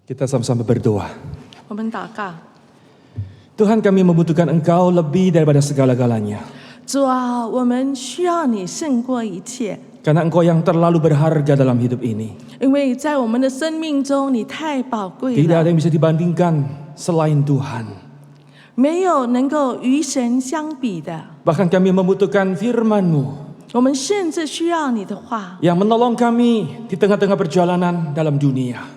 Kita sama-sama berdoa. 我们祷告， Tuhan, kami membutuhkan Engkau lebih daripada segala-galanya. 主啊，我们需要你胜过一切， Karena Engkau yang terlalu berharga dalam hidup ini. 因为在我们的生命中，你太宝贵 Tidak ada 了， yang bisa dibandingkan selain Tuhan. 没有能够与神相比的。 Bahkan kami membutuhkan firman-Mu 我们甚至需要你的话， yang menolong kami di tengah-tengah perjalanan dalam dunia.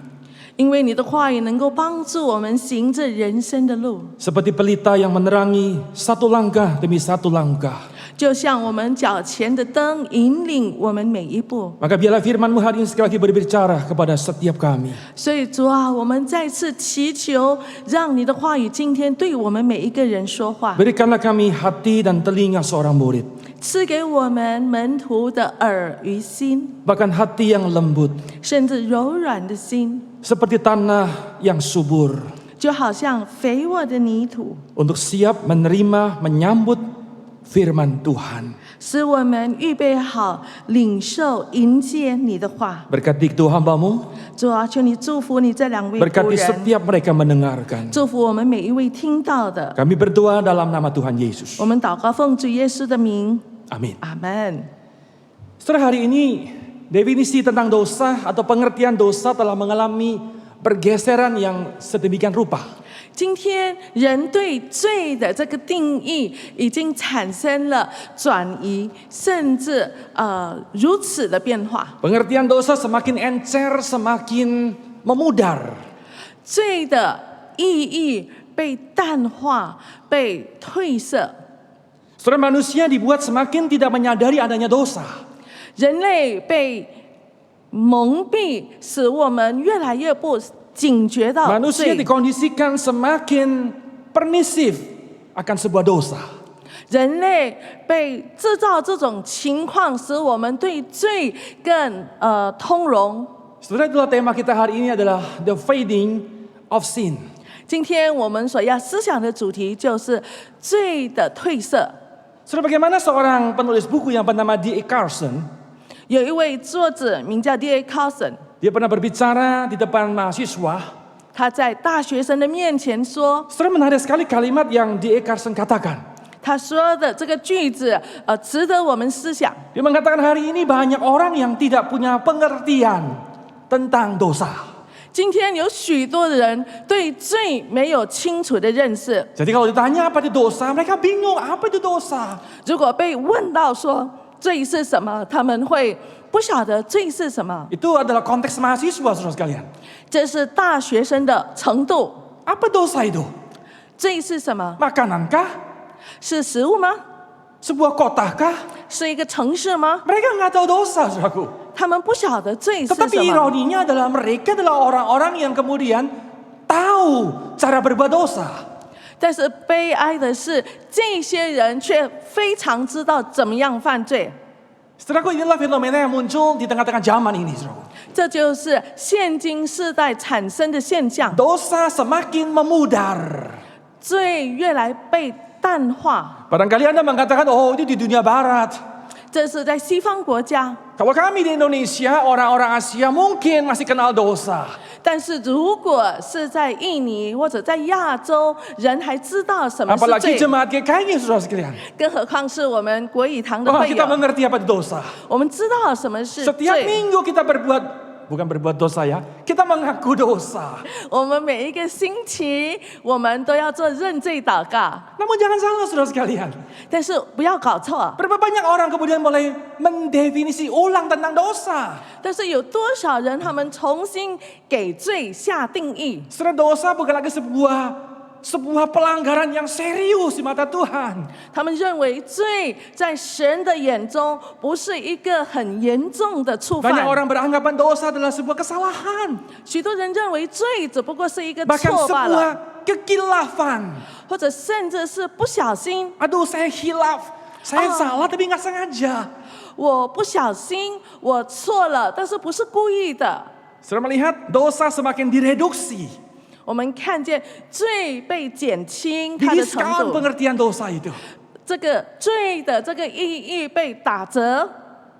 因为你的话语能够帮助我们行这人生的路， Seperti pelita yang menerangi satu langkah demi satu langkah. 就像我们脚前的灯，引领我们每一步。 Maka biarlah firman-Mu hari ini sekali lagi berbicara kepada setiap kami. 所以主啊，我们再次祈求，让你的话语今天对我们每一个人说话， Berikanlah kami hati dan telinga seorang murid. 赐给我们门徒的耳与心， Bahkan hati yang lembut. 甚至柔软的心， Seperti tanah yang subur. 就好像肥沃的泥土， Untuk siap menerima, menyambut firman Tuhan. 使我们预备好领受迎接你的话。 Berkati kedua hamba-Mu. 主啊，求你祝福你这两位仆 Berkati 人， setiap mereka mendengarkan. 祝福我们每一位听到的。 Kami berdoa dalam nama Tuhan Yesus. 我们祷告奉主耶稣的名， Amin. 阿门。 Setelah hari ini, definisi tentang dosa atau pengertian dosa telah mengalami pergeseran yang sedemikian rupa. 今天人对罪的这个定义已经产生了转移，甚至如此的变化。 Pengertian dosa semakin encer, semakin memudar. 罪的意义被淡化、被褪色， Saudara, manusia dibuat semakin tidak menyadari adanya dosa. 人类被蒙蔽，使我们越来越不警觉到 Manusia 罪。 dikondisikan semakin permisif akan sebuah dosa. 人类被制造这种情况，使我们对罪更通融。 Saudara, itulah tema kita hari ini adalah the fading of sin. 今天我们所要思想的主题就是罪的褪色。 Saudara, bagaimana seorang penulis buku yang bernama D.A. Carson, 有一位作者名叫 D.A. Carson， dia pernah berbicara di depan mahasiswa. 他在大学生的面前说， Saudara, menarik sekali kalimat yang D.A. Carson katakan. 他说的这个句子值得我们思想。 Dia mengatakan hari ini banyak orang yang tidak punya pengertian tentang dosa. 今天有许多人对罪没有清楚的认识， Jadi kalau ditanya apa itu dosa, mereka bingung apa itu dosa. 如果被问到说罪是什么，他们会不晓得罪是什么。 Itu adalah konteks mahasiswa, saudara sekalian. 这是大学生的程度。 Apa dosa itu? 罪是什么？ Makanankah? 是食物吗？ Sebuah kotakah? 是一个城市吗？ Mereka nggak tahu dosa, saudaraku. 他们不晓得罪是什 Tetapi 么。 ironinya adalah mereka adalah orang-orang yang kemudian tahu cara berbuat dosa. 但是悲哀的是，这些人却非常知道怎么样犯罪。 Saudaraku, inilah fenomena yang muncul di tengah-tengah zaman ini, saudaraku. 这就是现今世代产生的现象， Dosa semakin memudar. 罪越来被淡化。 Barangkali Anda mengatakan, oh itu di dunia barat. 这是在西方国家， Kalau kami di Indonesia, orang-orang Asia mungkin masih kenal dosa. 但是如果是在印尼或者在亚洲，人还知道什么是 Apalagi 罪， jemaat GKI, saudara sekalian. 更何况是我们国语堂的 Wah, 会 kita 友， mengerti apa itu dosa. 我们知道什么是 Setiap 罪。 minggu kita bukan berbuat dosa ya, kita mengaku dosa. 我们每一个星期，我们都要做认罪祷告， Namun jangan salah, saudara sekalian. 但是不要搞错。 Berapa banyak orang kemudian mulai mendefinisi ulang tentang dosa. 但是有多少人他们重新给罪下定义？ Saudara, dosa bukan lagi sebuah pelanggaran yang serius di mata Tuhan. 他们认为罪在神的眼中不是一个很严重的触 Banyak 犯， orang beranggapan dosa adalah sebuah kesalahan. 许多人认为罪只不过是一个 Bahkan 错罢了， sebuah kekilafan. 或者甚至是不小心。 Aduh, saya hilaf. Saya salah tapi nggak sengaja. 我不小心，我错了，但是不是故意的。 Saudara melihat dosa semakin direduksi. 我们看见罪被减轻它的程 Didiskon 度， pengertian dosa itu. 这个罪的这个意义被打折，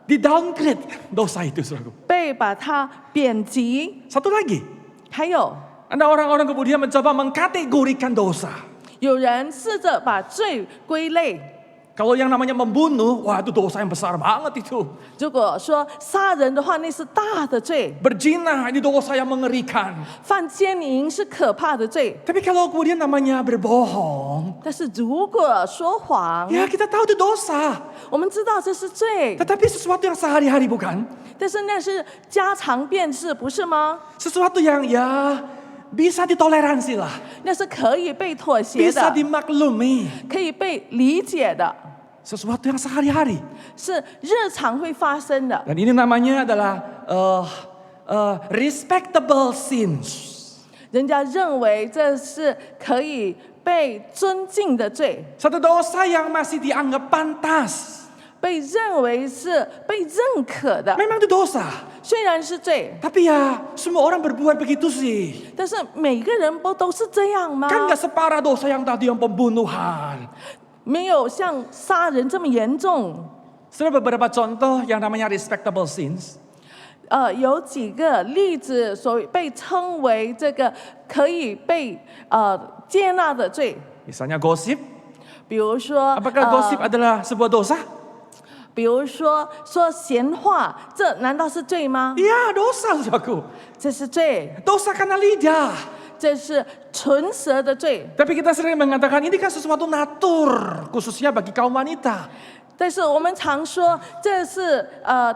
Di downgrade dosa itu, saudaraku. 被把它贬级。 Satu lagi, 还有 Anda orang-orang kemudian mencoba mengkategorikan dosa. 有人试着把罪归类。 Kalau yang namanya membunuh, wah itu dosa yang besar banget itu. 如果说杀人的话，那是大的罪； Berzina ini dosa yang mengerikan. 犯奸淫是可怕的罪。 Tapi kalau kemudian namanya berbohong, 但是如果说谎， ya kita tahu itu dosa. 我们知道这是罪， Tetapi sesuatu yang sehari-hari bukan? 但是那是家常便事，不是吗？ Sesuatu yang ya bisa ditoleransi lah. 那是可以被妥协 Bisa 的， dimaklumi. 可以被理解的， Sesuatu yang sehari-hari. 是日常会发生的。 Dan ini namanya adalah respectable sins. 人家认为这是可以被尊敬的罪， Satu dosa yang masih dianggap pantas. 被认为是被认可的。 Memang itu dosa. 虽然是罪， Tapi ya semua orang berbuat begitu sih. 但是每个人不都是这样吗？ Kan gak separah dosa yang tadi yang pembunuhan. 没有像杀人这么严重。 Sudah beberapa contoh yang namanya respectable sins. 有几个例子，所被称为这个可以被接纳的罪， Misalnya gosip. 比如说 Apakah gosip adalah sebuah dosa? 比如说说闲话，这难道是罪吗？ Iya dosa saudaraku. 这是罪， Dosa karena lidah. 这是唇舌的罪。 Tapi kita sering mengatakan ini kan sesuatu natur. Khususnya bagi kaum wanita. 但是我们常说这是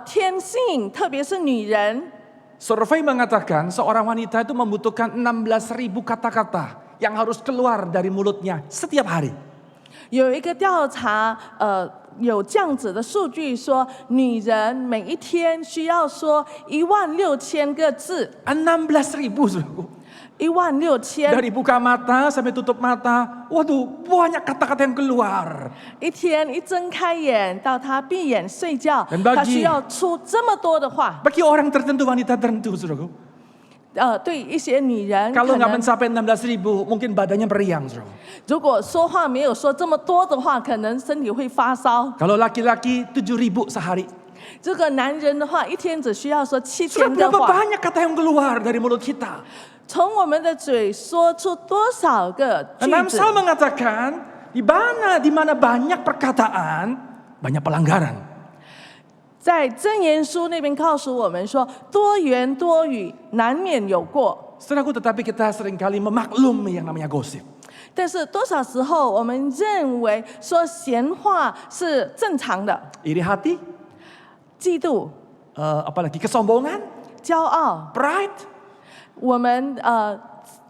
天性，特别是女人。 Survei mengatakan seorang wanita itu membutuhkan 16.000 kata-kata yang harus keluar dari mulutnya setiap hari. 有一个调查，有这样子的数据说，女人每一天需要说16000个字， 16.000 saudaraku. 16000， Dari buka mata sampai tutup mata, waduh banyak kata-kata yang keluar. 一天一睁开眼到她闭眼睡觉， Dan bagi- 她需要出这么多的话。 Bagi orang tertentu, wanita tertentu saudaraku. 对一些女人， Kalau 可 nggak 能 mencapai 16.000, mungkin badannya meriang saudaraku. 如果说话没有说这么多的话，可能身体会发烧。 Kalau laki-laki 7.000 sehari. 这个男人的话，一天只需要说 Sudah 7000个 berapa 话。 banyak kata yang keluar dari mulut kita? 从我们的嘴说出多少个句 Dan 子？ Amsal mengatakan, di mana banyak perkataan, banyak pelanggaran. 在箴言书那边告诉我们说，多言多语难免有过。 Saudaraku, tetapi kita seringkali memaklumi yang namanya gosip. 但是多少时候我们认为说闲话是正常的， Iri hati, 嫉妒、 apalagi kesombongan, 骄傲， pride. 我们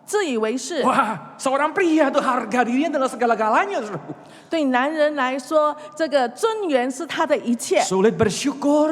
自以为是。 Wah, seorang pria itu harga dirinya adalah segala-galanya, saudaraku. 对男人来说，这个尊严是他的一切， Sulit bersyukur.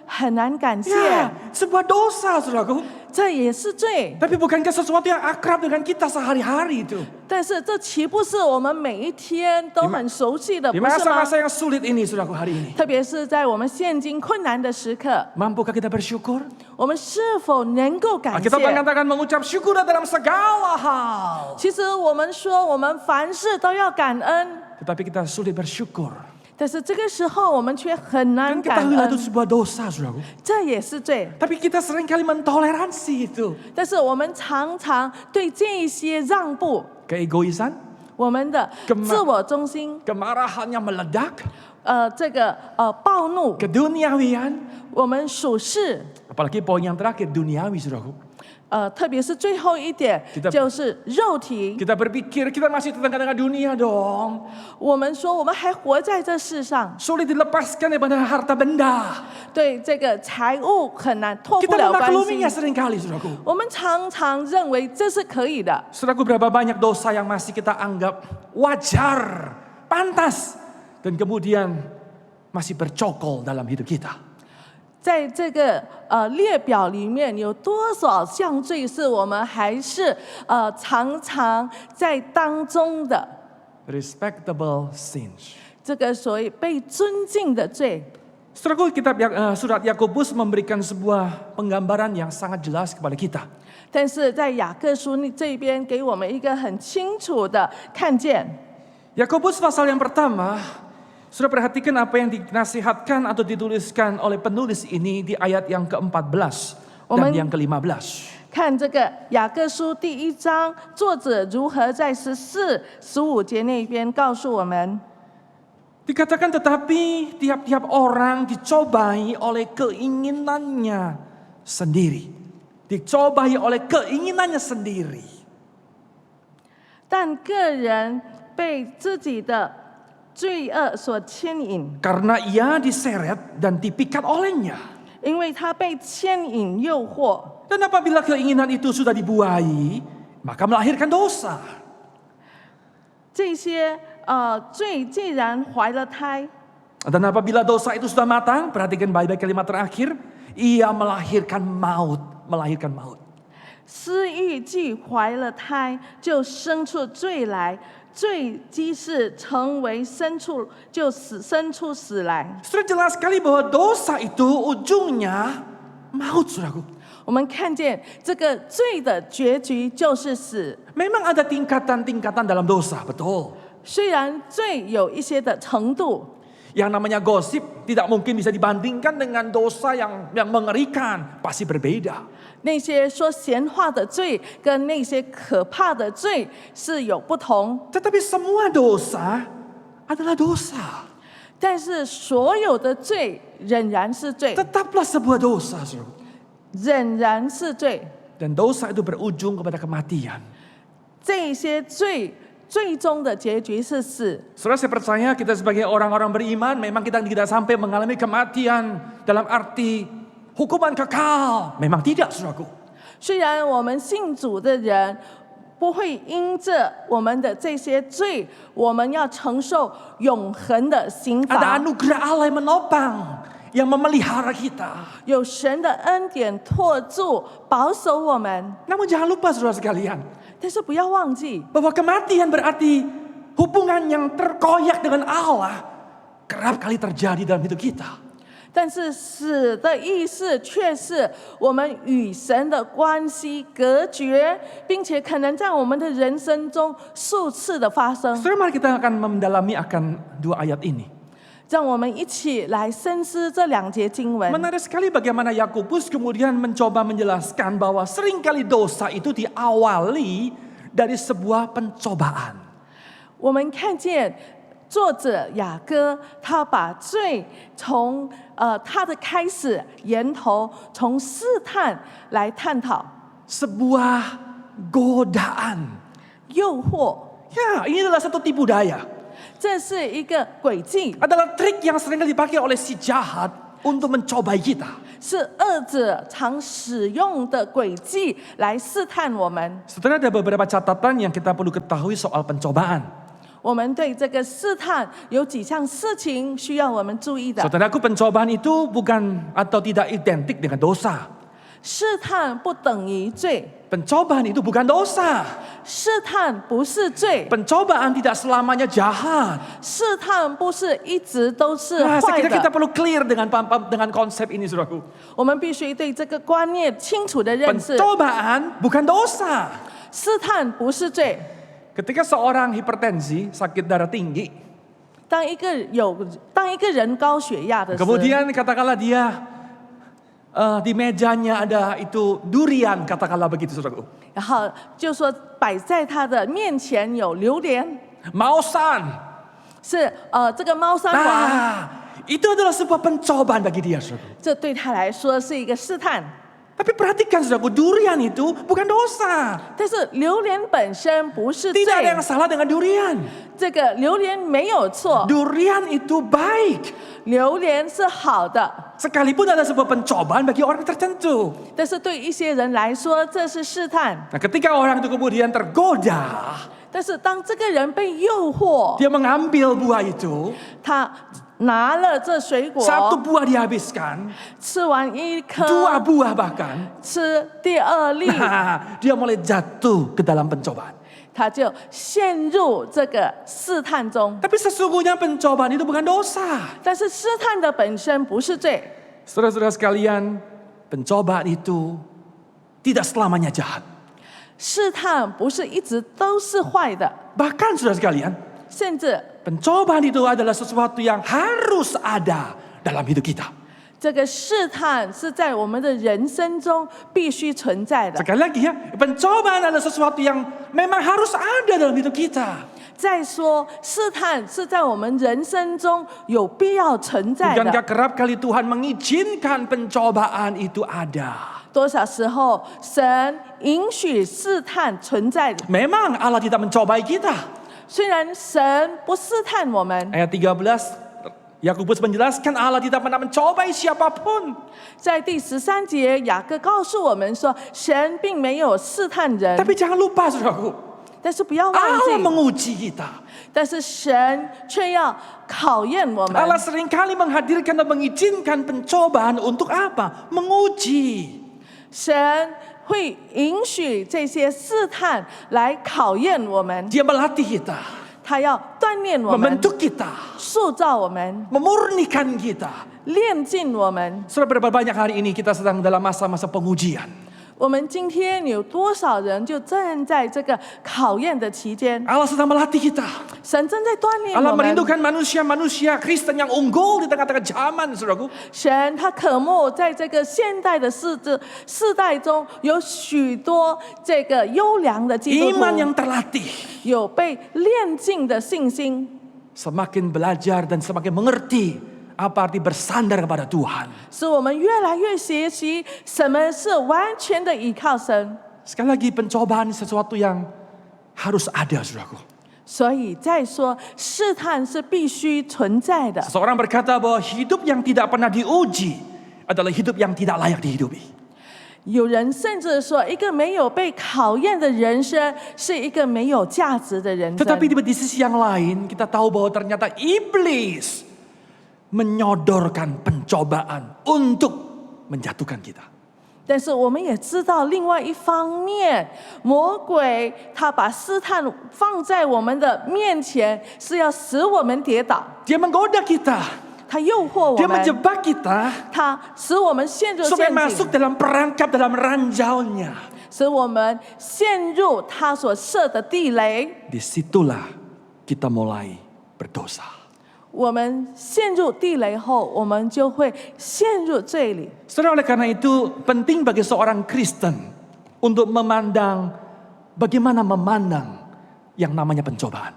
很难感谢， Ya, sebuah dosa, saudaraku. 这也是罪。 Tapi bukankah sesuatu yang akrab dengan kita sehari-hari itu? 但是这岂不是我们每一天都很熟悉的， Di 不是吗？ masa-masa yang sulit ini, saudaraku, hari ini. 特别是在我们现今困难的时刻， Mampukah kita bersyukur? 我们是否能够感谢？ Kita mengatakan mengucap syukur dalam segala hal. 其实我们说，我们凡事都要感恩， Tetapi kita sulit bersyukur. 但是这个时候我们却很难 Dan 感 ketahuilah itu 恩， sebuah dosa, saudaraku. 这也是罪。 Tapi kita seringkali mentoleransi itu. 但是我们常常对这一些让步， Keegoisan, 我们的 Kema- 自我中心， kemarahannya meledak, 这个暴怒， keduniawian. 我们属世， Apalagi poin yang terakhir, duniawi, saudaraku. 特别是最后一点 Kita- 就是肉体。 Kita berpikir kita masih tetangga dengan dunia dong. 我们说我们还活在这世上， Sulit dilepaskan daripada harta benda. 对这个财物很难脱不 Kita 了关 memakluminya 系。 seringkali, saudaraku. 我们常常认为这是可以的， Saudaraku, berapa banyak dosa yang masih kita anggap wajar, pantas, dan kemudian masih bercokol dalam hidup kita. 在这个列表里面有多少项罪是我们还是常常在当中的？ Respectable sins. 这个所谓被尊敬的罪。 Saudaraku, surat Yakobus memberikan sebuah penggambaran yang sangat jelas kepada kita. 但是在雅各书这边给我们一个很清楚的看见。 Yakobus pasal yang pertama, sudah perhatikan apa yang dinasihatkan atau dituliskan oleh penulis ini di ayat yang ke-14 dan Omen- yang ke-15. 看这个雅各书第1章，作者如何在14、15节那边告诉我们。Dikatakan tetapi tiap-tiap orang dicobai oleh keinginannya sendiri. Dicobai oleh keinginannya sendiri. 但个人被自己的罪恶所牵引， Karena ia diseret dan dipikat olehnya. 因为他被牵引诱惑。 Dan apabila keinginan itu sudah dibuai, maka melahirkan dosa. 这些罪既然怀了胎， Dan apabila dosa itu sudah matang, perhatikan baik-baik kalimat terakhir, ia melahirkan maut, melahirkan maut. 私欲既怀了胎，就生出罪来；罪既是成为生出，就生出死来。 Sudah jelas sekali bahwa dosa itu ujungnya maut, saudaraku. 我们看见这个罪的结局就是死。 Memang ada tingkatan-tingkatan dalam dosa, betul. 虽然罪有一些的程度， Yang namanya gosip tidak mungkin bisa dibandingkan dengan dosa yang mengerikan, pasti berbeda. 那些说闲话的罪跟那些可怕的罪是有不同， Tetapi semua dosa adalah dosa. 但是所有的罪仍然是罪， Tetaplah sebuah dosa, saudara. 仍然是罪。 Dan dosa itu berujung kepada kematian. 这些罪最终的结局是死。 Saudara, saya percaya kita sebagai orang-orang beriman memang kita tidak sampai mengalami kematian dalam arti hukuman kekal. Memang tidak, saudaraku. 虽然我们信主的人不会因着我们的这些罪，我们要承受永恒的刑 Ada 罚。 anugerah Allah yang menopang, yang memelihara kita. 有神的恩典托住、保守我们， Namun jangan lupa saudara sekalian, 但是不要忘记， bahwa kematian berarti hubungan yang terkoyak dengan Allah kerap kali terjadi dalam hidup kita. 但是死的意思却是我们与神的关系隔绝，并且可能在我们的人生中数次的发生。 Saudara, mari kita akan mendalami akan dua ayat ini. 让我们一起来深思这2节经文。 Menarik sekali bagaimana Yakobus kemudian mencoba menjelaskan bahwa seringkali dosa itu diawali dari sebuah pencobaan. 我们看见作者雅各，他把罪从他的开始源头，从试探来探讨 Sebuah godaan. 诱惑， Ya, ini adalah satu tipu daya. 这是一个诡计， Adalah trik yang seringkali dipakai oleh si jahat untuk mencobai kita. 是恶者常使用的诡计来试探我们。 Setelah ada beberapa catatan yang kita perlu ketahui soal pencobaan. 我们对这个试探有几项事情需要我们注意的。 Saudaraku, pencobaan itu bukan atau tidak identik dengan dosa. 试探不等于罪， Pencobaan itu bukan dosa. 试探不是罪， Pencobaan tidak selamanya jahat. 试探不是一直都是 Nah, saya 坏 kira kita 的。 perlu clear dengan konsep ini, saudaraku. 我们必须对这个观念清楚的认识。 Pencobaan bukan dosa. 试探不是罪。 Ketika seorang hipertensi, sakit darah tinggi, 当一个人高血压的时候， kemudian katakanlah dia di mejanya ada itu durian, katakanlah begitu, saudaraku. 然后就说摆在他的面前有榴莲， Mausan. 是这个猫山王， Nah, itu adalah sebuah pencobaan bagi dia, saudaraku. 这对他来说是一个试探。 Tapi perhatikan, saudaraku, durian itu bukan dosa. 但是榴莲本身不是 Tidak ada 罪 yang，salah dengan durian. 这个榴莲没有错， Durian itu baik. 榴莲是好的。 Sekalipun ada sebuah pencobaan bagi orang tertentu. 但是对一些人来说，这是试探。 Nah, ketika orang itu kemudian tergoda, 但是当这个人被诱惑， dia mengambil buah itu, 他拿了这水果， satu buah dihabiskan, 吃完一颗， dua buah bahkan. 吃第二粒， Nah, dia mulai jatuh ke dalam pencobaan. 他就陷入这个试探中。 Tapi sesungguhnya pencobaan itu bukan dosa. 但是试探的本身不是罪， Saudara-saudara sekalian, pencobaan itu tidak selamanya jahat. 试探不是一直都是坏的， Bahkan saudara sekalian, 甚至 pencobaan itu adalah sesuatu yang harus ada dalam hidup kita. 这个试探是在我们的人生中必须存在的。 Sekali lagi ya, pencobaan adalah sesuatu yang memang harus ada dalam hidup kita. 再说，试探是在我们人生中有必要存在 Bukankah 的。 kerap kali Tuhan mengizinkan pencobaan itu ada? 多少时候，神允许试探存在？ Memang Allah tidak mencobai kita. 虽然神不试探我们， Ayat 13, Yakobus menjelaskan Allah tidak pernah mencobai siapapun. 在第13节，雅各告诉我们说，神并没有试探人， Tapi jangan lupa saudaraku, 但是不要忘 Allah 记， menguji kita. 但是神却要考验我们。 Allah seringkali menghadirkan dan mengizinkan pencobaan untuk apa? Menguji. 神会允许这些试探来考验我们， Dia melatih kita, 他要锻炼我们， membentuk kita, 塑造我们， memurnikan kita. 炼净我们。 Saudara, berapa banyak hari ini kita sedang dalam masa-masa pengujian. 我们今天有多少人就站在这个考验的期间？ Allah sedang melatih kita. 神正在锻炼 Allah 我们。 merindukan manusia-manusia Kristen yang unggul di tengah-tengah zaman, saudaraku. 神他渴慕在这个现代的世代中，有许多这个优良的基督 Iman 徒， yang terlatih. 有被炼净的信心。 Semakin belajar dan semakin mengerti apa arti bersandar kepada Tuhan. 使我们越来越学习什么是完全的依靠神。 Sekali lagi, pencobaan sesuatu yang harus ada, saudaraku. 所以再说，试探是必须存在的。 Seseorang berkata bahwa hidup yang tidak pernah diuji adalah hidup yang tidak layak dihidupi. 有人甚至说，一个没有被考验的人生是一个没有价值的人生。 Tetapi di sisi yang lain, kita tahu bahwa ternyata iblis menyodorkan pencobaan untuk menjatuhkan kita. 但是我们也知道，另外一方面，魔鬼他把试探放在我们的面前，是要使我们跌倒， Dia menggoda kita, 他诱惑我 dia 们， menjebak kita 他使我们陷入 supaya 陷 masuk 阱， dalam perangkap, dalam ranjaunya. 使我们陷入他所设的地雷。 Disitulah kita mulai berdosa. 我们陷入地雷后，我们就会陷入罪里。 Saudara, oleh karena itu penting bagi seorang Kristen untuk bagaimana memandang yang namanya pencobaan.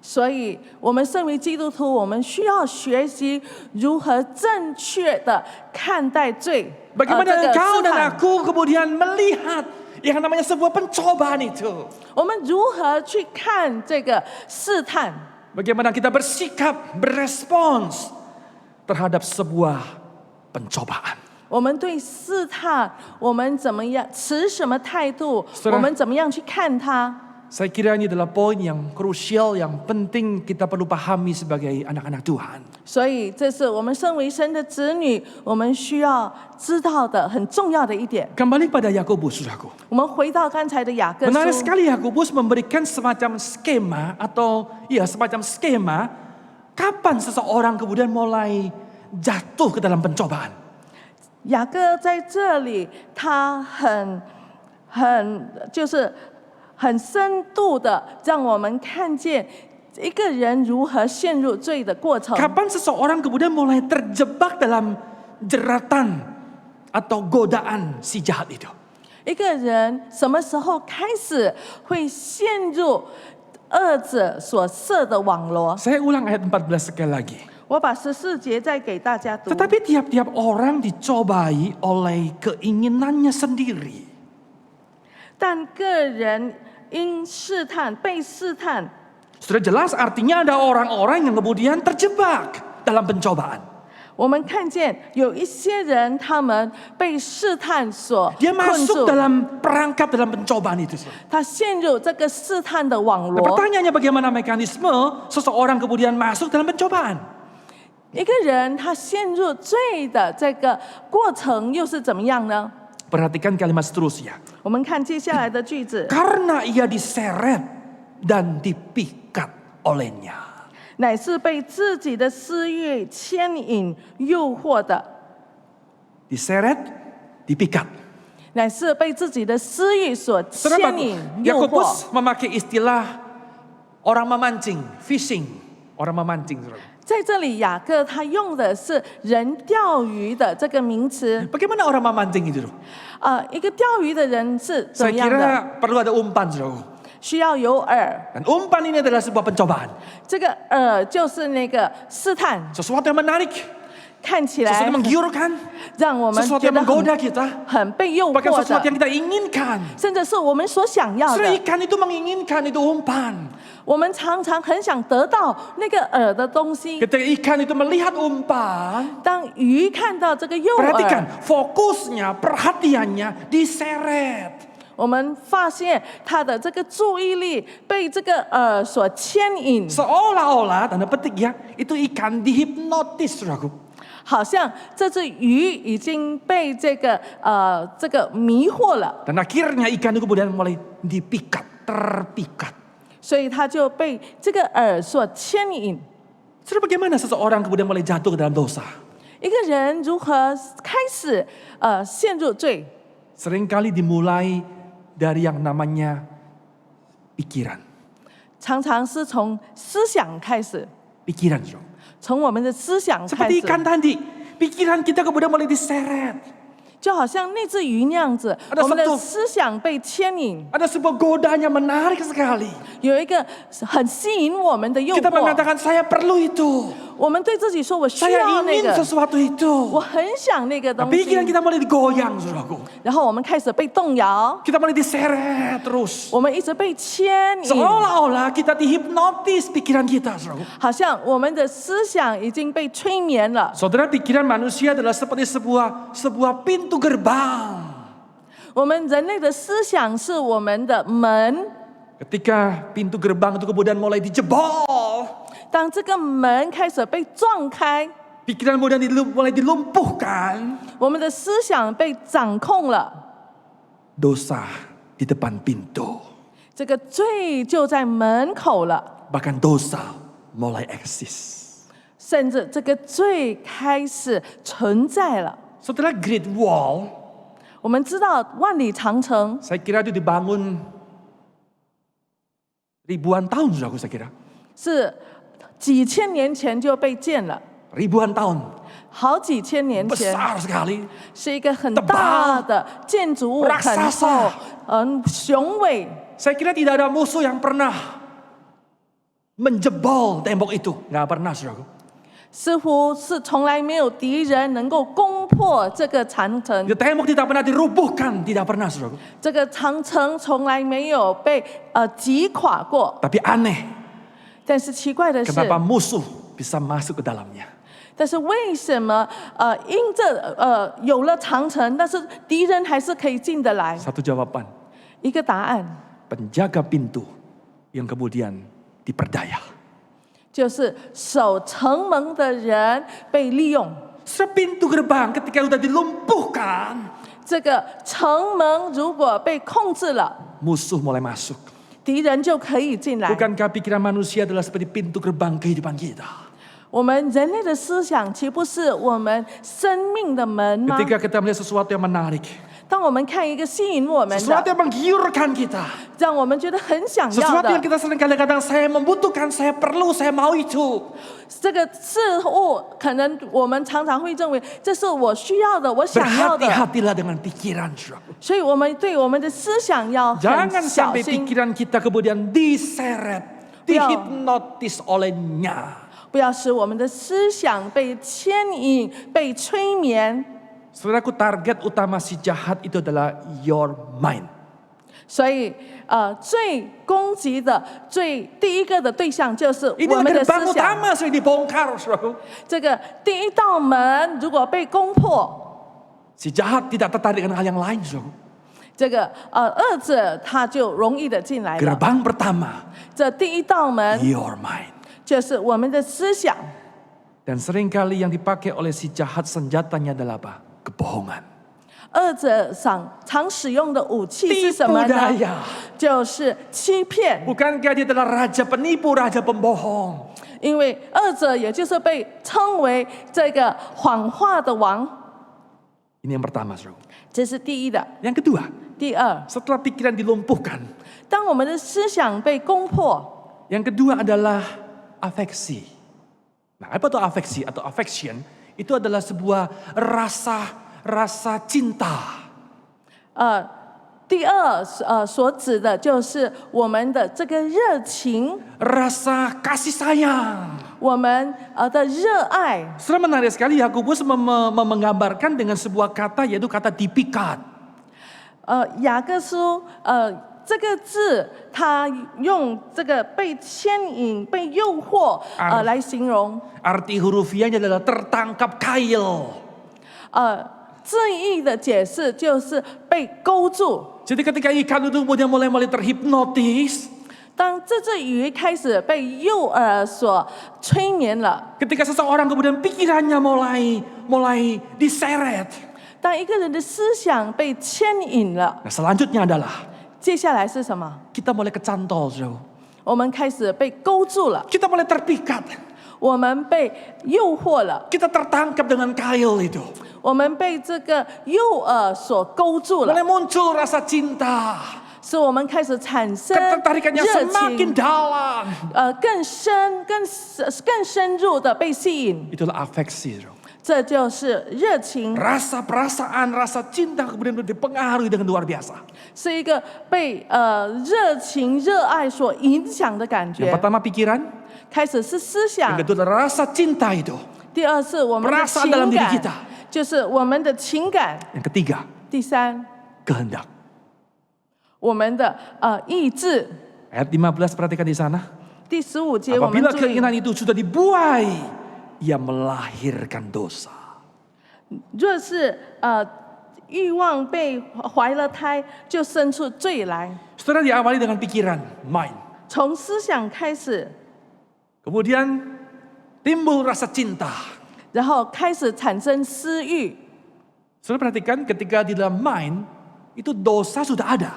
所以，我们身为基督徒，我们需要学习如何正确的看待罪。 Bagaimana 这个 engkau 试 dan 探， aku kemudian melihat yang namanya sebuah pencobaan itu. 我们如何去看这个试探？ Bagaimana kita bersikap, berespons terhadap sebuah pencobaan. 我们对试探，我们怎么样持什么态度？ Saudara, 我们怎么样去看它？ Saya kira ini adalah poin yang krusial, yang penting kita perlu pahami sebagai anak-anak Tuhan. 所以，这是我们身为神的子女，我们需要知道的很重要的一点。 Kembali pada Yakobus, saudaraku. 我们回到刚才的雅各 Menarik 书， sekali Yakobus memberikan semacam skema semacam skema kapan seseorang kemudian mulai jatuh ke dalam pencobaan. 雅各在这里，他就是很深度的让我们看见一个人如何陷入罪的过程。 Kapan seseorang kemudian mulai terjebak dalam jeratan atau godaan si jahat itu. 一个人什么时候开始会陷入恶者所设的网罗？ Saya ulang ayat 14 sekali lagi. 我把14节再给大家读。 Tetapi tiap-tiap orang dicobai oleh keinginannya sendiri. 但个人因试探被试探， Sudah jelas artinya ada orang-orang yang kemudian terjebak dalam pencobaan. 我们看见有一些人，他们被试探所 Dia 困 masuk 住， dalam perangkap dalam pencobaan itu. 他陷入这个试探的网 Nah, 罗。 pertanyaannya bagaimana mekanisme seseorang kemudian masuk dalam pencobaan? 一个人他陷入罪的这个过程又是怎么样呢？ Perhatikan kalimat seterusnya. 我们看接下来的句子， Karena ia diseret dan dipikat olehnya. 乃是被自己的私欲牵引、诱惑的， Diseret, dipikat. 乃是被自己的私欲所 Saudara, 牵引、诱惑。 Yakobus memakai istilah orang memancing, fishing. Orang memancing. Saudara. 在这里，雅各他用的是人钓鱼的这个名词。 Bagaimana orang memancing itu? 一个钓鱼的人是怎 Saya 么样的？ kira perlu ada umpan, saudaraku. 需要有饵， Dan umpan ini adalah sebuah pencobaan. 这个饵就是那个试探， Sesuatu yang menarik, 看起 sesuatu 来 yang menggiurkan, 让我们 sesuatu 觉 yang 得 menggoda kita, 很被诱 bahkan 惑 sesuatu 的， yang kita inginkan. 甚至是我们所想要 Saudara, 的。 ikan itu menginginkan itu umpan. 我们常常很想得到那个饵的东西。 Ketika ikan itu melihat umpan, 当鱼看到这个诱饵， perhatikan fokusnya, perhatiannya diseret. 我们发现他的这个注意力被这个饵所牵引， Seolah-olah, tanda petik ya, itu ikan dihipnotis, saudaraku. 好像这只鱼已经被这个迷惑了， Dan akhirnya ikan itu kemudian mulai dipikat, terpikat. 所以他就被这个饵所牵引。 Saudara, bagaimana seseorang kemudian mulai jatuh ke dalam dosa? 一个人如何开始陷入罪？ Seringkali dimulai dari yang namanya pikiran. 常常是从思想开始， Pikiran, saudara. 从我们的思想开 Seperti 始， ikan tadi, pikiran kita kemudian mulai diseret. 就好像那只鱼那样子， Ada 我们的 satu- 思想被牵引， Ada sebuah godaan yang menarik sekali. 有一个很吸引我们的诱 Kita 惑。 mengatakan saya perlu itu. 我们对自己说：“我需 Saya 要那 ingin 个， sesuatu 我 itu. 很想那个 Nah, 东西。 pikiran kita mulai digoyang, saudaraku. ”然后我们开始被动摇， Kita mulai diseret terus. 我们一直被牵引， Seolah-olah kita dihipnotis pikiran kita, saudaraku. 好像我们的思想已经被催眠了。 Saudara, pikiran manusia adalah seperti sebuah pintu gerbang. 我们人类的思想是我们的门， Ketika pintu gerbang itu kemudian mulai dijebol, 当这个门开始被撞开， pikiran kemudian mulai dilumpuhkan, 我们的思想被掌控了， dosa di depan pintu. 这个罪就在门口了， Bahkan dosa mulai eksis. 甚至这个罪开始存在了。 Setelah Great Wall, 我们知道万里长城 saya kira itu dibangun ribuan tahun, saudaraku, saya kira. 是几千年前就被建了， Ribuan tahun. 好几千年前 Besar sekali. 是一个很大的建筑物，很 raksasa 厚，雄伟。 Saya kira tidak ada musuh yang pernah menjebol tembok itu. Nggak pernah, saudaraku. 似乎是从来没有敌人能够攻破这个长城， Tembok tidak pernah dirubuhkan, tidak pernah, saudaraku. 这个长城从来没有被击垮过。 Tapi aneh, 但是奇怪的是， kenapa musuh bisa masuk ke dalamnya? 但是为什么因着有了长城，但是敌人还是可以进得来？ Satu jawaban, 一个答案 penjaga pintu yang kemudian diperdaya. 就是守城门的人被利用。 Sepintu gerbang ketika sudah dilumpuhkan, 这个城门如果被控制了， musuh mulai masuk. 敌人就可以进来。 Bukankah pikiran manusia adalah seperti pintu gerbang kehidupan kita? 我们人类的思想岂不是我们生命的门吗？ Ketika kita melihat sesuatu yang menarik, 当我们看一个吸引我们 sesuatu 的， yang menggiurkan kita, 让我们觉得很想要 sesuatu yang 的 kita sering kali-kadang saya membutuhkan, saya perlu, saya mau itu. 这个事物，可能我们常常会认为这是我需要的，我想要的， Berhati-hatilah dengan pikiran, saudaraku. 所以我们对我们的思想要很 Jangan 小 sampai 心， pikiran kita kemudian diseret, Beliau. dihipnotis olehnya. 不要使我们的思想被牵引、被催眠。 Saudaraku, target utama si jahat itu adalah your mind. 所以，最攻击的、第一个的对象就是 Ini 我们的 gerbang 思想。 utama sering dibongkar, saudaraku. 这个第一道门如果被攻破， Si jahat tidak tertarik dengan hal yang lain, saudaraku. 这个恶者他就容易的进来了。 Gerbang pertama, 这第一道门 your mind. 就是我们的思想。 Dan seringkali yang dipakai oleh si jahat senjatanya adalah apa? Kebohongan. 恶者常使用的武器是什么 Tipu 呢？ daya. 就是欺骗。 Bukankah dia adalah raja penipu, raja pembohong? 因为恶者也就是被称为这个谎话的王， Ini yang pertama, saudaraku. 这是第一的。 Yang kedua, 第二， setelah pikiran dilumpuhkan, 当我们的思想被攻破， yang kedua adalah afeksi. Nah, apa itu afeksi atau affection? Itu adalah sebuah rasa cinta. 第二，所指的就是我们的这个热情， Rasa kasih sayang. 我们的热爱。 Saudara, menarik sekali Yakobus menggambarkan dengan sebuah kata, yaitu kata dipikat. 雅各书，这个字，他用这个被牵引、被诱惑，来形容。 Arti hurufiahnya adalah tertangkap kail. 字义的解释就是被勾住。 Jadi ketika ikan itu kemudian mulai terhipnotis, 当这只鱼开始被诱饵所催眠了， ketika seseorang kemudian pikirannya mulai diseret. 当一个人的思想被牵引了， Nah, selanjutnya adalah 接下来是什么？ kita mulai kecantol, saudara. 我们开始被勾住了， Kita mulai terpikat. 我们被诱惑了， Kita tertangkap dengan kail itu. 我们被这个诱饵所勾住了， Mulai muncul rasa cinta. 使我们开始产生 Ketertarikannya 热 semakin 情， dalam. 更深、更深入的被吸引， Itulah afeksi, saudara. 这就是热情， Rasa perasaan, rasa cinta kemudian dipengaruhi dengan luar biasa. 是一个被热情、热爱所影响的感 Yang 觉。 pertama pikiran, 开始是思想 yang，kedua adalah rasa cinta itu. 第二是我们的 Perasaan 情 dalam diri 感 kita， 就是我们的情感。 Yang ketiga, 第三， kehendak. 我们的意志。 Ayat 15 perhatikan di sana. 第15节我们 Apabila 注意， keinginan itu sudah dibuai, ia melahirkan dosa. 若是欲望被怀了胎，就生出罪来。 Saudara, diawali dengan pikiran, mind. 从思想开始， Kemudian timbul rasa cinta. 然后开始产生私欲。 Saudara perhatikan ketika di dalam mind, itu dosa sudah ada.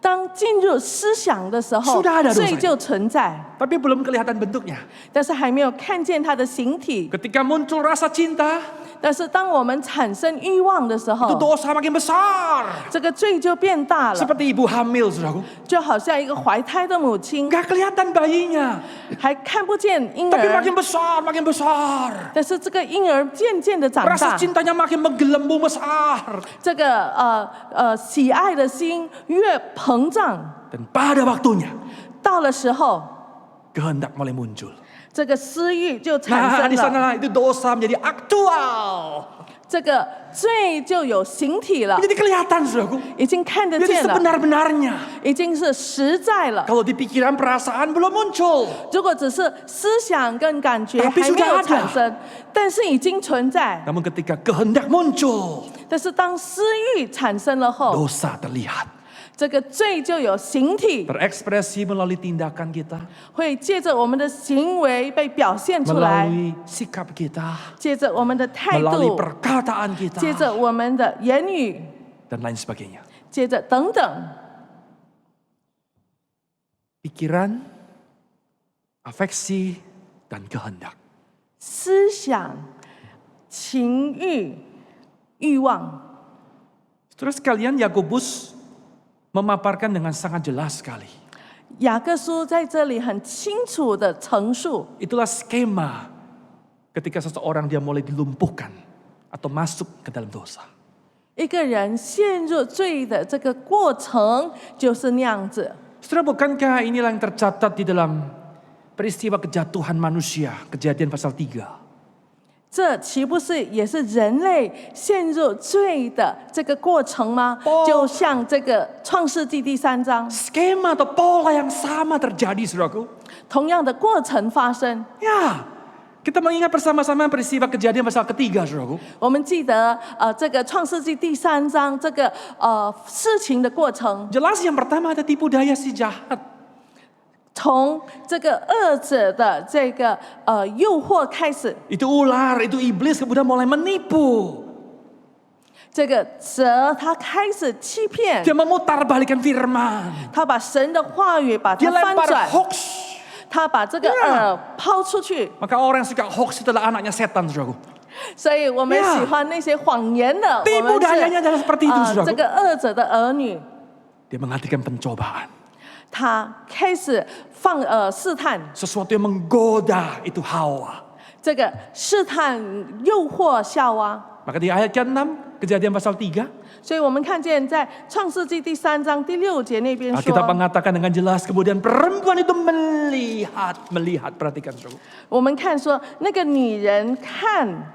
当进入思想的时候 Sudah ada， 罪就存在， Tapi belum kelihatan bentuknya. 但是还没有看见它的形体。 Ketika muncul rasa cinta, 但是当我们产生欲望的时 itu 候， dosa makin besar. 这个罪就变大了， Seperti ibu hamil, saudaraku. 就好像一个怀胎的母亲， Gak kelihatan bayinya. 还看不见婴 Tapi 儿， makin besar, makin besar. 但是这个婴儿渐渐的长 Rasa 大， cintanya makin menggelembung besar. 这个喜爱的心越膨胀， Dan pada waktunya, 到了时候， kehendak mulai muncul. 这个私欲就产 Nah, 生 di 了， sana itu dosa menjadi aktual. 这个罪就有形体了， Jadi kelihatan, saudaraku. 已经看得 Jadi 见了， sebenar-benarnya. 已经是实在了。 Kalau di pikiran perasaan belum muncul. 如果只是思想跟感觉 Tapi 还没 sudah 有 ada 产生，但是已经存在。 Namun ketika kehendak muncul, 但是当私欲产生了后， dosa terlihat. 这个罪就有形体， Terekspresi melalui tindakan kita, 会借着我们的行为被表现出来， melalui sikap kita, 借着我们的态 melalui 度， perkataan 接着 kita, 我们的言语， dan lain sebagainya. 接着等等， Pikiran, afeksi, dan kehendak. 思想、情欲、欲望。 Terus sekalian, Yakobus memaparkan dengan sangat jelas sekali. 雅各书在这里很清楚的陈述， Itulah skema ketika seseorang dia mulai dilumpuhkan atau masuk ke dalam dosa. 一个人陷入罪的这个过程就是那样子。 Saudara, bukankah inilah yang tercatat di dalam peristiwa kejatuhan manusia, Kejadian pasal 3. 这岂不是也是人类陷入罪的这个过程吗？哦就像这个创世纪第3章， Skema atau pola yang sama terjadi, saudaraku. 同样的过程发生。 Ya, kita mengingat bersama-sama peristiwa Kejadian pasal 3, saudaraku. 我们记得这个创世纪第3章这个事情的过程， Jelas yang pertama ada tipu daya si jahat. 从这个恶者的这个诱惑开始， Itu ular, itu iblis kemudian mulai menipu. 这个蛇他开始欺骗， Dia memutarbalikkan firman. 他把神的话语把 Dia 它翻 lempar 转， hoax. 他把这个抛出去。 Maka orang yang suka hoax adalah anaknya setan, saudaraku. 所以我们喜欢那些谎言的，我 Tipu 们 dayanya adalah seperti itu, 是这 saudaraku. 个恶者的儿女， Dia menghatikan pencobaan. 他开始试探， Sesuatu yang menggoda itu Hawa. 这个试探、诱惑夏娃。 Maka di ayat ke-6, Kejadian pasal 3, 所以我们看见在创世纪第3章第6节那边 Alkitab 说， mengatakan dengan jelas kemudian perempuan itu melihat, perhatikan saudara. 我们看说那个女人看，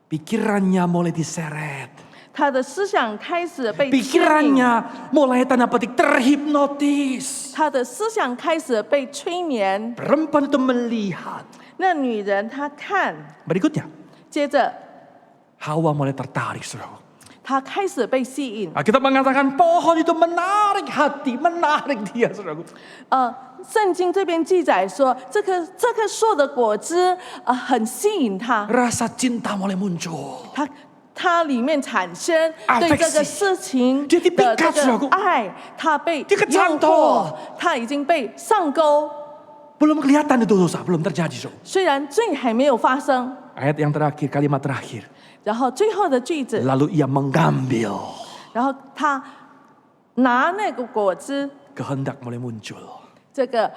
Pikirannya mulai diseret. 她的思想开始被牵引， Pikirannya mulai tanda petik terhipnotis. 她的思想开始被催眠。 Perempuan itu melihat. 那女人她看， Berikutnya, 接着 Hawa mulai tertarik saudara. 她开始被吸引。 Kita mengatakan pohon itu menarik hati, menarik dia saudara. 圣经这边记载说，这棵树的果子很吸引她， Rasa cinta mulai muncul. 她里面产生 Afeksi. 对这个事情 Dia 的 dipikat, 这 saudaraku. 个爱，她被 Dia 诱 kecantol. 惑，她已经被上钩。 Belum kelihatan itu dosa, belum terjadi saudara. 虽然罪还没有发生， Ayat yang terakhir, kalimat terakhir. 然后最后的句子， Lalu ia mengambil. 然后她拿那个果子， Kehendak mulai muncul. 这个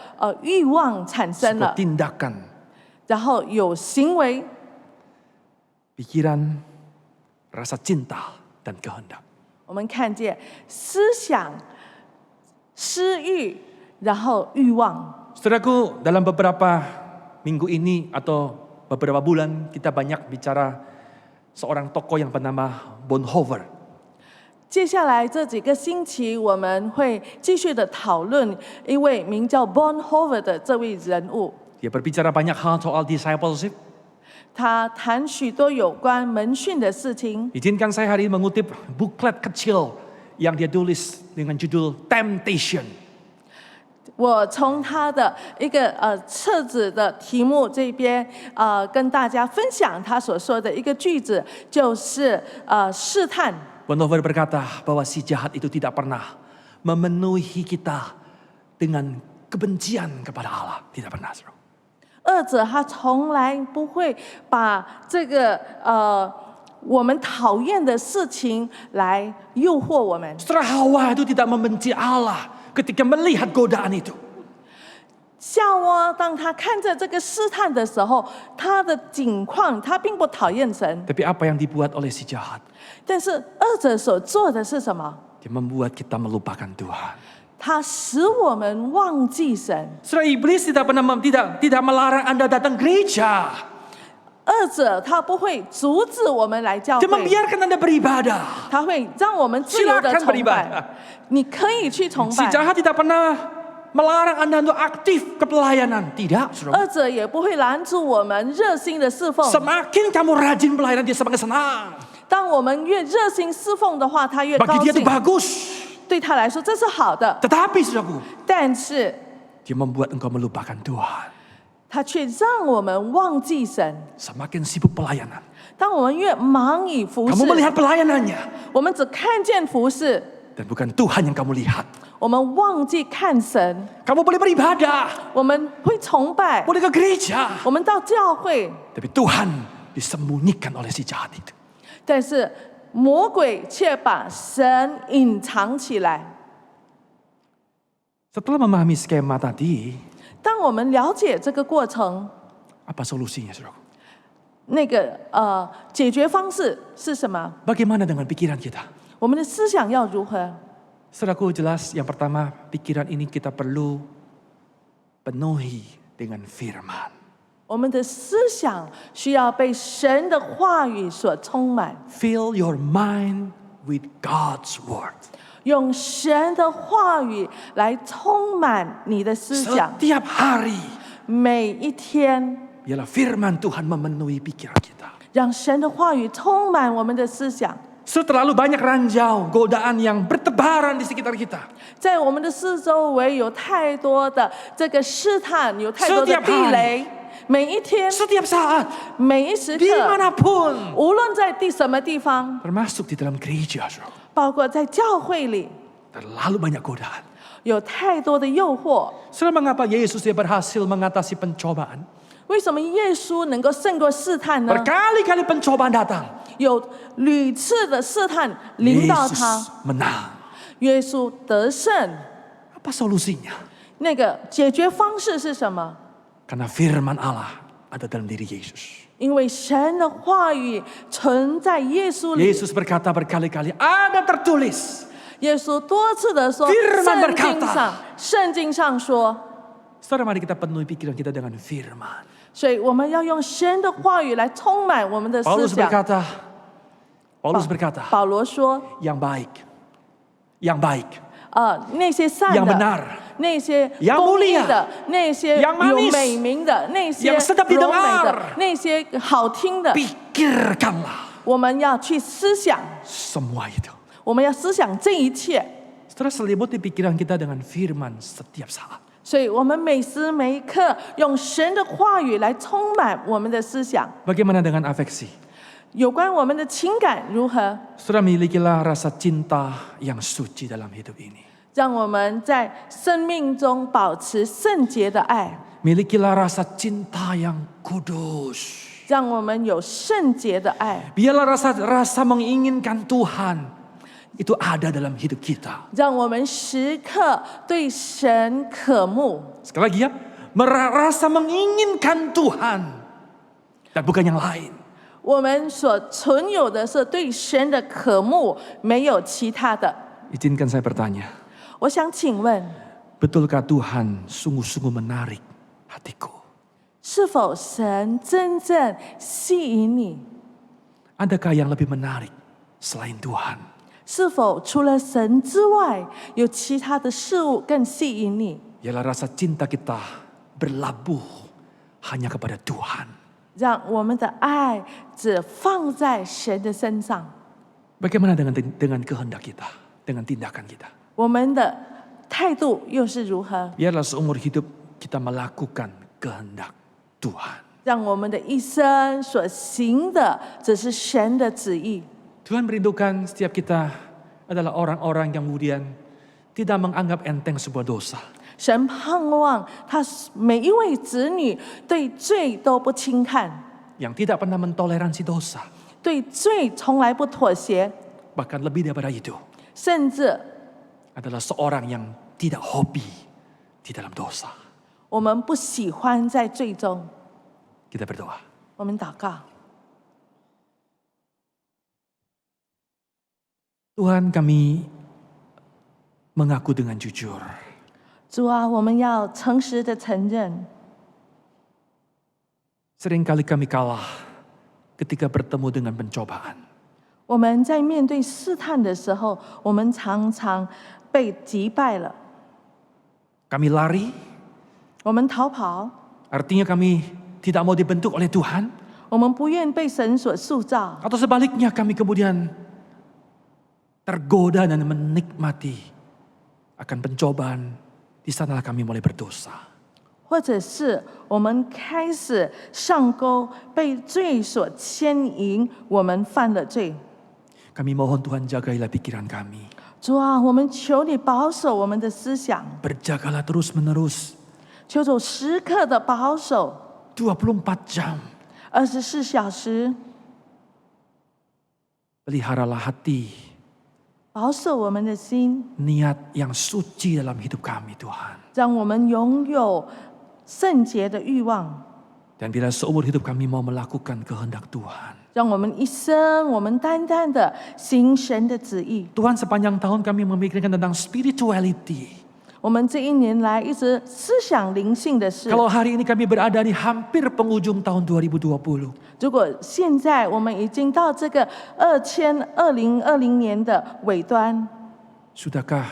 欲望产生 Sebuah 了， tindakan, 然后有行为， pikiran, rasa cinta dan kehendak. 我们看见思想、私欲，然后欲望。 Saudaraku, dalam beberapa minggu ini atau beberapa bulan kita banyak bicara seorang tokoh yang bernama Bonhoeffer. 接下来这几个星期，我们会继续的讨论一位名叫 Bonhoeffer 的这位人物。 Dia berbicara banyak hal soal discipleship. 他谈许多有关门训的事情。 Izinkan saya hari ini mengutip buklet kecil yang dia tulis dengan judul Temptation. 我从他的一个册子的题目这边跟大家分享他所说的一个句子，就是试探。 Bonhoeffer berkata bahwa si jahat itu tidak pernah memenuhi kita dengan kebencian kepada Allah. Tidak pernah. 恶者他从来不会把这个我们讨厌的事情来诱惑我们。 Saudara, Hawa itu tidak membenci Allah ketika melihat godaan itu. 夏娃当他看着这个试探的时候，他的境况他并不讨厌神， Tapi apa yang dibuat oleh si jahat? 但是恶者所做的是什么？ Dia membuat kita melupakan Tuhan. 他使我们忘记神。 Saudara, iblis tidak pernah tidak melarang Anda datang gereja. 恶者他不会阻止我们来教 Dia 会， membiarkan Anda beribadah. 他会让我们自由的 Silakan 崇 beribadah. 拜。你可以去崇 Si 拜， jahat tidak pernah melarang Anda untuk aktif ke pelayanan. Tidak, saudara. 恶者也不会拦住我们热心的侍奉。 Semakin kamu rajin pelayanan, dia semakin senang. 当我们越热心侍奉的话，他越 Bagi 高 dia itu 兴。 bagus. 对他来说这是好的， Tetapi, saudaraku, 但是 dia membuat engkau melupakan Tuhan. 他却让我们忘记神。 Semakin sibuk pelayanan. 当我们越忙于服 Kamu 侍， melihat pelayanannya. 我们只看见服侍， Dan bukan Tuhan yang kamu lihat. 我们忘记看神。 Kamu boleh beribadah. 我们会崇拜， Boleh ke gereja. 我们到教会， Tapi Tuhan disembunyikan oleh si jahat itu. 但是魔鬼却把神隐藏起来。 Setelah memahami skema tadi, 当我们了解这个过程， apa solusinya, saudaraku? 那个解决方式是什么？ Bagaimana dengan pikiran kita? 我们的思想要如何？ Saudaraku, jelas yang pertama, pikiran ini kita perlu penuhi dengan firman. 我们的思想需要被神的话语所充满， Fill your mind with God's word. 用神的话语来充满你的思想。 Setiap hari, 每一天， biarlah firman Tuhan memenuhi pikiran kita. 让神的话语充满我们的思想。 Terlalu banyak ranjau, godaan yang bertebaran di sekitar kita. 在我们的四周围有太多的这个试探，有太多的地雷。每一天， Setiap saat, 每一时刻， dimanapun. 无论在什么地方， Termasuk di dalam gereja, saudara. 包括在教会里， Terlalu banyak godaan. 有太多的诱惑。 Saudara, mengapa Yesus dia berhasil mengatasi pencobaan? 为什么耶稣能够胜过试探呢？ Berkali-kali pencobaan datang. 有屡次的试探临到他， Yesus menang. 耶稣得胜。 Apa solusinya? 那个解决方式是什么？ Karena firman Allah ada dalam diri Yesus. 因为神的话语存在耶稣里。 Yesus berkata berkali-kali, ada tertulis. 耶稣多次的说， Firman 圣经上说， Saudara, mari kita penuhi pikiran kita dengan firman. 所以我们要用神的话语来充满我们的思 Paulus 想。 berkata, 保罗说， yang baik, 那些善 yang 的， benar, 那些 yang 公义 mulia, 的，那些 yang 有 manis, 美名的，那些 yang sedap 柔美 didengar 的，那些好听的， pikirkanlah 我们要去思想， semua itu. 我们要思想这一切。 Saudara, selimuti pikiran kita dengan firman setiap saat. 所以我们每时每刻用神的话语来充满我们的思想。 Bagaimana dengan afeksi? 有关我们的情感如何， Saudara, milikilah rasa cinta yang suci dalam hidup ini. 让我们在生命中保持圣洁的爱， Milikilah rasa cinta yang kudus. 让我们有圣洁的爱， Biarlah rasa menginginkan Tuhan itu ada dalam hidup kita. 让我们时刻对神渴慕。 Sekali lagi ya, rasa menginginkan Tuhan dan bukan yang lain. 我们所存有的是对神的渴慕，没有其他的。 Izinkan saya bertanya, 我想请问， betulkah Tuhan sungguh-sungguh menarik hatiku? 是否神真正吸引你？ Adakah yang lebih menarik selain Tuhan? 是否除了神之外，有其他的事物更吸引你？ Ialah rasa cinta kita berlabuh hanya kepada Tuhan. 让我们的爱只放在神的身上。 Bagaimana dengan kehendak kita, dengan tindakan kita? 我们的态度又是如何？ Biarlah seumur hidup kita melakukan kehendak Tuhan. 让我们的一生所行的只是神的旨意。 Tuhan merindukan setiap kita adalah orang-orang yang kemudian tidak menganggap enteng sebuah dosa. 神盼望他每一位子女对罪都不轻看， Yang tidak pernah mentoleransi dosa. 对罪从来不妥协， Bahkan lebih daripada itu, 甚至 adalah seorang yang tidak hobi di dalam dosa. 我们不喜欢在罪中。 Kita berdoa. 我们祷告， Tuhan, kami mengaku dengan jujur. 主啊，我们要诚实的承认， Seringkali kami kalah ketika bertemu dengan pencobaan. 我们在面对试探的时候，我们常常被击败了， Kami lari, 我们逃跑， artinya kami tidak mau dibentuk oleh Tuhan. 我们不愿被神所塑造， Atau sebaliknya kami kemudian tergoda dan menikmati akan pencobaan. Di sanalah kami mulai berdosa. 或者是我们开始上钩，被罪所牵引，我们犯了罪。 Kami mohon Tuhan jagailah pikiran kami. 主啊，我们求你保守我们的思想， Berjagalah terus menerus. 求主时刻的保守24 jam. ，24小时， Peliharalah hati, 保守我们的心， niat yang suci dalam hidup kami Tuhan. 让我们拥有圣洁的欲望， Dan bila seumur hidup kami mau melakukan kehendak Tuhan. 让我们一生，我们单单的行神的旨意。 Tuhan, sepanjang tahun kami memikirkan tentang spirituality. 我们这一年来一直思想灵性的事。 Kalau hari ini kami berada di hampir penghujung tahun 2020. 如果现在我们已经到这个2020年的尾端， Sudahkah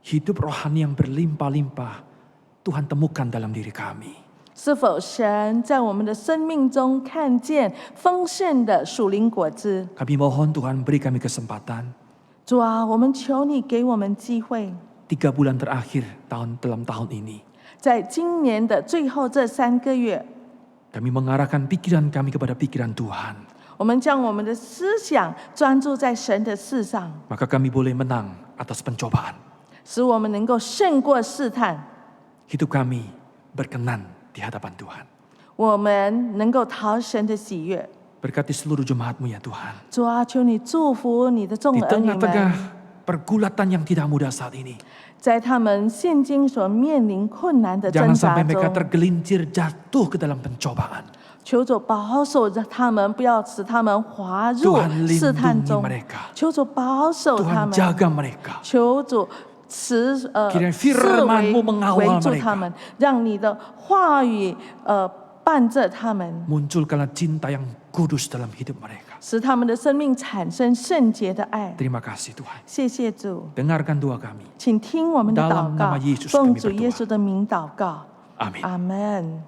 hidup rohani yang berlimpah-limpah Tuhan temukan dalam diri kami? 是否神在我们的生命中看见丰盛的属灵果子？ Kami mohon Tuhan beri kami kesempatan. 主啊，我们求你给我们机会， 3 bulan terakhir dalam tahun ini. 在今年的最后这3个月， Kami mengarahkan pikiran kami kepada pikiran Tuhan. 我们将我们的思想专注在神的事上， Maka kami boleh menang atas pencobaan. 使我们能够胜过试探， Hidup kami berkenan di hadapan Tuhan. 我们能够讨神的喜悦。 Berkati seluruh jemaat-Mu ya Tuhan. 主啊，求你祝福你的众 Di 儿女 tengah-tengah 们， pergulatan yang tidak mudah saat ini. 在他们现今所面临困难的挣 Jangan 扎 sampai mereka 中， tergelincir jatuh ke dalam pencobaan. 求主保守着他们，不要使他们滑入 Tuhan 试探 lindungi 中。 mereka. 求主保守他 Tuhan 们， jaga mereka. 求主持Kiranya 四 firman-Mu 围 mengawal 围住 mereka. 他们，让你的话语伴着他们， Munculkanlah cinta yang kudus dalam hidup mereka. 使他们的生命产生圣洁的爱。 Terima kasih Tuhan. 谢谢主， Dengarkan doa kami. 请听我们的祷 Dalam 告 nama Yesus， 奉 kami 主 berdoa 耶稣的名祷告， Amin. 阿门。